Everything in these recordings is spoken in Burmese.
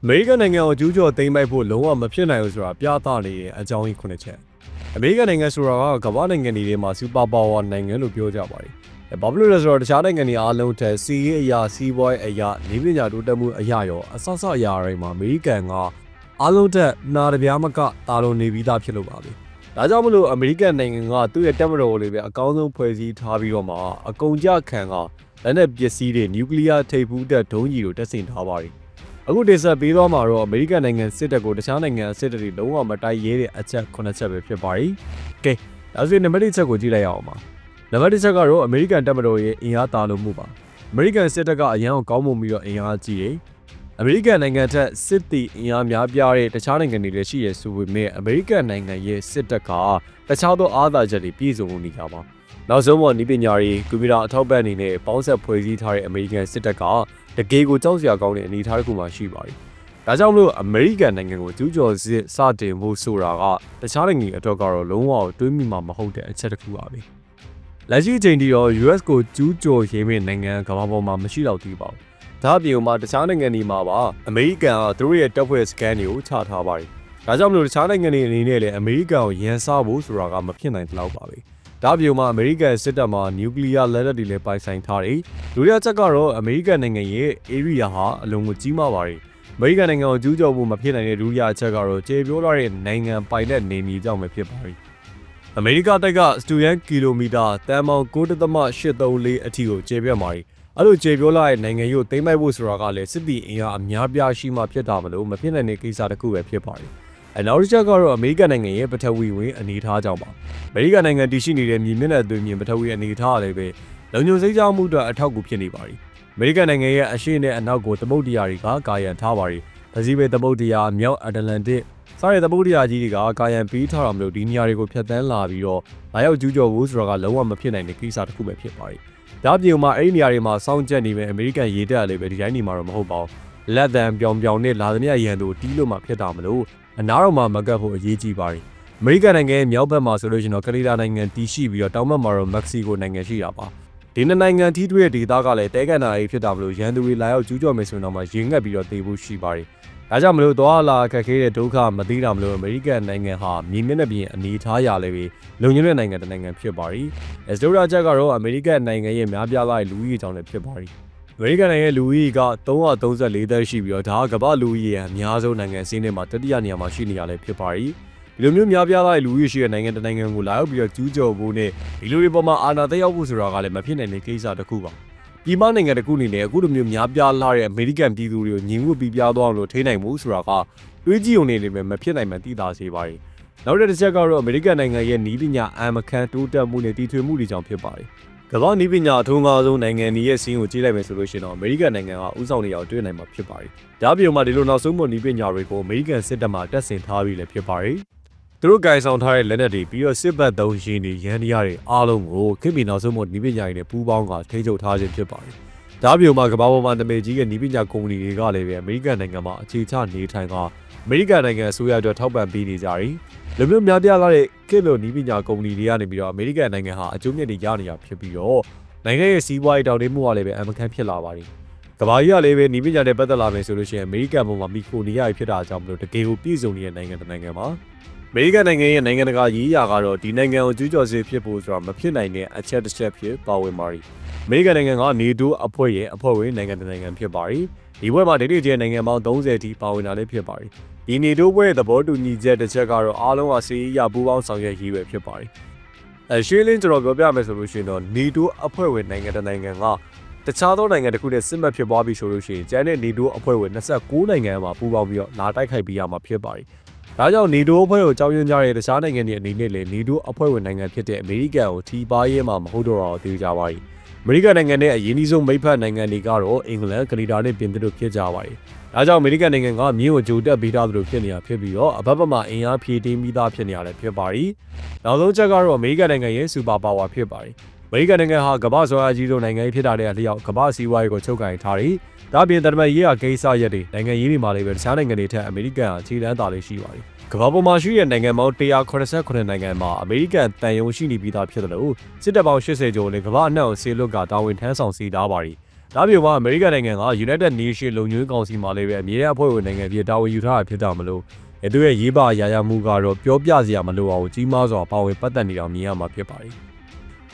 အမေရိကန်နိုင်ငံကိုကျူးကျော်သိမ်းပိုက်ဖို့လုံးဝမဖြစ်နိုင်ဘူးဆိုတာပြသနေတဲ့အကြောင်းရင်း9ချက်အမေရိကန်နိုင်ငံဆိုတာကကမ္ဘာနိုင်ငံတွေထဲမှာစူပါပါဝါနိုင်ငံလို့ပြောကြပါတယ်။ဘာဖြစ်လို့လဲဆိုတော့တခြားနိုင်ငံတွေအားလုံးထက်စီးရေးအရာစီးပွားရေးအရာနေပညာတိုးတက်မှုအရာရောအစအရာတွေမှာအမေရိကန်ကအားလုံးထက်နာတပြားမကတာလွန်နေပြီးသားဖြစ်လို့ပါပဲ။ဒါကြောင့်မလို့အမေရိကန်နိုင်ငံကသူ့ရဲ့တပ်မတော်လေးပဲအကောင်းဆုံးဖွဲ့စည်းထားပြီးတော့မှအကုန်ကြခံကလက်နက်ပစ္စည်းတွေနျူကလ িয়ার ထိပ်ဖူးတပ်ဒုံးကြီးတို့တပ်ဆင်ထားပါတယ်။အခုတင်ဆက်ပေးတော့မှာတော့အမေရိကန်နိုင်ငံစစ်တပ်ကိုတခြားနိုင်ငံစစ်တပ်တွေလုံးဝမတိုက်ရဲတဲ့အချက်9ချက်ပဲဖြစ်ပါတယ်။ Okay ဒါဆိုရင်နံပါတ်1ချက်ကိုကြည့်လိုက်ရအောင်ပါ။နံပါတ်1ချက်ကတော့အမေရိကန်တပ်မတော်ရဲ့အင်အားတာလို့မှုပါ။အမေရိကန်စစ်တပ်ကအရန်ကိုကောင်းမွန်ပြီးတော့အင်အားကြီးတယ်။အမေရိကန်နိုင်ငံထက်စစ်တီအင်အားများပြားတဲ့တခြားနိုင်ငံတွေလည်းရှိရဆိုပေမဲ့အမေရိကန်နိုင်ငံရဲ့စစ်တပ်ကတခြားသောအားသာချက်တွေပြည့်စုံနေကြပါ။နောက်ဆုံးပေါ်နည်းပညာတွေကွန်ပျူတာအထောက်ပံ့အနေနဲ့ပေါင်းဆက်ဖွဲ့စည်းထားတဲ့အမေရိကန်စစ်တပ်ကတကယ်ကိုကြောက်စရာကောင်းတဲ့အနေအထားတစ်ခုမှရှိပါတယ်။ဒါကြောင့်မလို့အမေရိကန်နိုင်ငံကိုကျူးကျော်စစ်စတင်ဖို့ဆိုတာကတခြားနိုင်ငံအတွက်ကတော့လုံးဝတွေးမိမှာမဟုတ်တဲ့အချက်တစ်ခုပါပဲ။လက်ရှိအချိန်ထိတော့ US ကိုကျူးကျော်ရေးမဲ့နိုင်ငံကမ္ဘာပေါ်မှာမရှိတော့သေးပါဘူး။ဒါအပြင်မှာတခြားနိုင်ငံတွေမှာပါအမေရိကန်ကသူတို့ရဲ့တပ်ဖွဲ့စကန်တွေကိုချထားပါတယ်။ဒါကြောင့်မလို့တခြားနိုင်ငံတွေအနေနဲ့လည်းအမေရိကန်ကိုရန်စားဖို့ဆိုတာကမဖြစ်နိုင်တော့ပါပဲ။ဒါပြောမှာအမေရိကန်စစ်တပ်မှာနျူကလ িয়ার လက်နက်တွေလည်းပိုင်ဆိုင်ထားတယ်။ဒုတိယချက်ကတော့အမေရိကန်နိုင်ငံရဲ့ area ဟာအလုံးကိုကြီးမားပါတယ်။အမေရိကန်နိုင်ငံကိုကျူးကျော်ဖို့မဖြစ်နိုင်တဲ့ဒုတိယချက်ကတော့ကျေပြောလာတဲ့နိုင်ငံပိုင်တဲ့နေမြေကြောင့်ပဲဖြစ်ပါတယ်။အမေရိကတိုက်ကစတူဒန်ကီလိုမီတာတန်ပေါင်း9.834အထိကိုကျေပြတ်ပါတယ်။အဲ့လိုကျေပြောလာတဲ့နိုင်ငံကိုသိမ်းပိုက်ဖို့ဆိုတာကလည်းစစ်တီအင်အားအများပြားရှိမှဖြစ်တာမလို့မဖြစ်နိုင်တဲ့ကိစ္စတစ်ခုပဲဖြစ်ပါတယ်။နောက်တစ်ချက်ကတော့အမေရိကန်နိုင်ငံရဲ့ပထဝီဝင်အနေအထားကြောင့်ပါအမေရိကန်နိုင်ငံတည်ရှိနေတဲ့မြေမျက်နှာသွင်းမြေပထဝီအနေအထားလည်းပဲလုံခြုံစိတ်ချမှုအတွက်အထောက်အကူဖြစ်နေပါတယ်အမေရိကန်နိုင်ငံရဲ့အရှေ့နဲ့အနောက်ကိုသမုဒ္ဒရာတွေကကာယံထားပါတယ်ပစိဖိတ်သမုဒ္ဒရာမြောက်အတ္တလန်တစ်စတဲ့သမုဒ္ဒရာကြီးတွေကကာယံပေးထားတာမလို့ဒီနေရာတွေကိုဖြတ်တန်းလာပြီးတော့လာရောက်ကျူးကျော်ဖို့ဆိုတာကလုံးဝမဖြစ်နိုင်တဲ့ကိစ္စတစ်ခုပဲဖြစ်ပါတယ်ဒါ့ပြင်မှာအဲ့ဒီနေရာတွေမှာစောင့်ကြပ်နေမဲ့အမေရိကန်ရေတပ်လည်းပဲဒီတိုင်းနေမှာတော့မဟုတ်ပါဘူးလက်တံပြောင်ပြောင်နဲ့လာသမျှရန်သူတီးလို့မှဖြစ်တာမလို့အနားတော်မှာမကတ်ဖို့အရေးကြီးပါတယ်။အမေရိကန်နိုင်ငံရဲ့မြောက်ဘက်မှာဆိုလို့ရှိရင်တော့ကနေဒါနိုင်ငံတည်ရှိပြီးတော့တောင်ဘက်မှာတော့မက္ကဆီကိုနိုင်ငံရှိတာပါ။ဒီနှစ်နိုင်ငံထိတွေ့ဒေသကလည်းတဲကန်နာရေးဖြစ်တာမလို့ရန်သူတွေလာရောက်ကျူးကျော်မယ်ဆိုရင်တော့မှရင်ငတ်ပြီးတော့တေဖို့ရှိပါတယ်။ဒါကြောင့်မလို့သွားလာခက်ခဲတဲ့ဒုက္ခမသိတာမလို့အမေရိကန်နိုင်ငံဟာမြေမျက်နှာပြင်အနေထားရလည်းပဲလုံခြုံတဲ့နိုင်ငံတစ်နိုင်ငံဖြစ်ပါတယ်။စတိုရာချက်ကတော့အမေရိကန်နိုင်ငံရဲ့များပြားလာတဲ့လူဦးရေကြောင့်လည်းဖြစ်ပါတယ်။အမေရိကန်နိုင်ငံလူဦးရေက334သန်းရှိပြီးတော့ဒါကကမ္ဘာလူဦးရေအများဆုံးနိုင်ငံအစင်းထဲမှာတတိယနေရာမှာရှိနေရလဲဖြစ်ပါတယ်။ဒီလိုမျိုးများပြားလာတဲ့လူဦးရေရှိတဲ့နိုင်ငံတစ်နိုင်ငံကိုလာရောက်ပြီးတော့ကျူးကျော်ဖို့နဲ့ဒီလိုတွေပေါ်မှာအာဏာသိမ်းရောက်ဖို့ဆိုတာကလည်းမဖြစ်နိုင်တဲ့ကိစ္စတစ်ခုပါ။ပြည်ပနိုင်ငံတစ်ခုအနေနဲ့အခုလိုမျိုးများပြားလာတဲ့အမေရိကန်ပြည်သူတွေကိုညီမှုပြီးပြားသွားအောင်လို့ထိန်းနိုင်မှုဆိုတာကတွေးကြည့်ုံနေလည်းမဖြစ်နိုင်မှသိသာစေပါတယ်။နောက်တစ်ချက်ကတော့အမေရိကန်နိုင်ငံရဲ့နည်းပညာအမခံတိုးတက်မှုနဲ့တည်ထွေမှုတွေကြောင့်ဖြစ်ပါတယ်။ကမ္ဘာနည်းပညာအထုံးကားဆုံးနိုင်ငံတွေရဲ့စီးရင်ကိုကြည့်လိုက်မယ်ဆိုလို့ရှိရင်တော့အမေရိကန်နိုင်ငံကဥဆောင်နေအောင်တွေ့နိုင်မှာဖြစ်ပါတယ်။ဒါပြောမှဒီလိုနောက်ဆုံးပေါ်နည်းပညာတွေကိုအမေရိကန်စစ်တပ်မှတက်ဆင်ထားပြီးလည်းဖြစ်ပါတယ်။သူတို့ဂိုင်ဆောင်ထားတဲ့လက်နက်တွေပြီးတော့စစ်ဘက်သုံးရင်းတွေရန်တရားတွေအားလုံးကိုခင်ဗျနောက်ဆုံးပေါ်နည်းပညာတွေနဲ့ပူးပေါင်းကထိန်းချုပ်ထားခြင်းဖြစ်ပါတယ်။ဒါပြောမှကမ္ဘာပေါ်မှာနာမည်ကြီးတဲ့နည်းပညာကုမ္ပဏီတွေကလည်းပဲအမေရိကန်နိုင်ငံမှာအခြေချနေထိုင်ကအမေရိကန်နိုင်ငံအစိုးရအတွက်ထောက်ပံ့ပေးနေကြတယ်။လူမျိုးများပြားလာတဲ့ခေတ်လိုနည်းပညာကုမ္ပဏီတွေကနေပြီးတော့အမေရိကန်နိုင်ငံဟာအကျိုးမြတ်တွေရနေတာဖြစ်ပြီးတော့နိုင်ငံရဲ့စီးပွားရေးတောင်တမှုကလည်းပဲအမှန်ကန်ဖြစ်လာပါတယ်။ကမ္ဘာကြီးကလည်းပဲနည်းပညာနဲ့ပတ်သက်လာမယ်ဆိုလို့ရှိရင်အမေရိကန်ဘုံမှာမီခိုနေရဖြစ်တာကြောင့်မလို့တကယ်ကိုပြည်စုံနေတဲ့နိုင်ငံတစ်နိုင်ငံပါ။အမေရိကန်နိုင်ငံရဲ့နိုင်ငံတကာရေးရာကတော့ဒီနိုင်ငံကိုကျူးကျော်စစ်ဖြစ်ဖို့ဆိုတာမဖြစ်နိုင်တဲ့အချက်တစ်ချက်ဖြစ်ပါဝင်ပါတယ်။အမေရိကန်နိုင်ငံကနေတိုးအဖွဲ့ရဲ့အဖွဲ့ဝင်နိုင်ငံတစ်နိုင်ငံဖြစ်ပါတယ်။ဒီဘက်မှာဒိဋ္ဌိကျနိုင်ငံပေါင်း30ထိပါဝင်တာလည်းဖြစ်ပါတယ်။ဒီနေတိုးဘွဲသဘောတူညီချက်တစ်ချက်ကတော့အားလုံးကစီးရီးယားပူးပေါင်းဆောင်ရွက်ရေးပဲဖြစ်ပါတယ်။ရှင်းလင်းကျွန်တော်ပြောပြမယ်ဆိုလို့ရှိရင်တော့နေတိုးအဖွဲ့ဝင်နိုင်ငံတစ်နိုင်ငံကတခြားသောနိုင်ငံတစ်ခုနဲ့စစ်မှတ်ဖြစ်ပွားပြီးဆိုလို့ရှိရင်ကျန်တဲ့နေတိုးအဖွဲ့ဝင်29နိုင်ငံမှာပူးပေါင်းပြီးတော့လာတိုက်ခိုက်ပေးရမှာဖြစ်ပါတယ်။ဒါကြောင့်နေတိုးအဖွဲ့ကိုကြောင်းရင်းကြတဲ့တခြားနိုင်ငံတွေအနေနဲ့လည်းနေတိုးအဖွဲ့ဝင်နိုင်ငံဖြစ်တဲ့အမေရိကန်ကိုထိပါရဲမှာမဟုတ်တော့တော့သိကြပါဘူး။အမေရိကန်နိုင်ငံနဲ့အရင်းနှီးဆုံးမိတ်ဖက်နိုင်ငံတွေကတော့အင်္ဂလန်၊ကနေဒါနဲ့ပြင်သစ်တို့ဖြစ်ကြပါတယ်။ဒါကြောင့်အမေရိကန်နိုင်ငံကမြင်းကိုဂျိုတက်ပေးထားသလိုဖြစ်နေတာဖြစ်ပြီးတော့အဘက်ဘက်မှာအင်အားဖြည့်တင်းပြီးသားဖြစ်နေရတယ်ဖြစ်ပါတယ်။နောက်ဆုံးချက်ကတော့အမေရိကန်နိုင်ငံရဲ့စူပါပါဝါဖြစ်ပါတယ်။အမေရိကန်နိုင်ငံဟာကမ္ဘာ့ဆွမ်းအားကြီးဆုံးနိုင်ငံဖြစ်တာတဲ့အလျောက်ကမ္ဘာ့စီးပွားရေးကိုချုပ်ကိုင်ထားတယ်။ဒါ့အပြင်တမန်ရေးရာကိစ္စရပ်တွေနိုင်ငံရေးတွေမှာလည်းပဲတခြားနိုင်ငံတွေထက်အမေရိကန်ဟာခြေလှမ်းသာလေးရှိပါတယ်။ကမ္ဘာပေါ်မှာရှိတဲ့နိုင်ငံပေါင်း189နိုင်ငံမှာအမေရိကန်တန်ယုံရှိနေပြီးသားဖြစ်တယ်လို့စစ်တပ်ပေါင်း80ကျော်နဲ့ကမ္ဘာအနှံ့ကိုဆေးလွတ်ကတာဝန်ထမ်းဆောင်စီထားပါတယ်။ ဒါပြောမှာအမေရိကန်နိုင်ငံက United Nations လုံခြုံရေးကောင်စီမှာလည်းပဲအမြဲတမ်းအဖွဲ့ဝင်နိုင်ငံပြည်တာဝန်ယူထားတာဖြစ်တာမလို့သူရဲ့ရေးပါရာရမှုကတော့ပြောပြစရာမလိုအောင်ကြီးမားစွာပါဝင်ပတ်သက်နေတာမြင်ရမှာဖြစ်ပါတယ်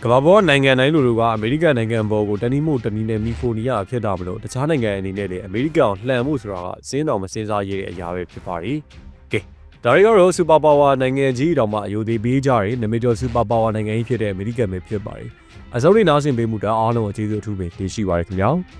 ကမ္ဘာပေါ်နိုင်ငံတိုင်းလိုလိုကအမေရိကန်နိုင်ငံပေါ်ကိုတနည်းမို့တနည်းနဲ့မီဖိုနီယာဖြစ်တာမလို့တခြားနိုင်ငံအနေနဲ့လည်းအမေရိကန်ကိုလှန်မှုဆိုတာကစဉ်းတော်မစဉ်းစားရတဲ့အရာပဲဖြစ်ပါတယ်ကဲဒါရီကတော့စူပါပါဝါနိုင်ငံကြီးတောင်မှအယိုသေးပေးကြတယ်နမီတော်စူပါပါဝါနိုင်ငံကြီးဖြစ်တဲ့အမေရိကန်ပဲဖြစ်ပါတယ်အစိုးရနားဆင်ပေးမှုတအားလုံးအကျေးဇူးအထူးပဲတင်ရှိပါရခင်ဗျာ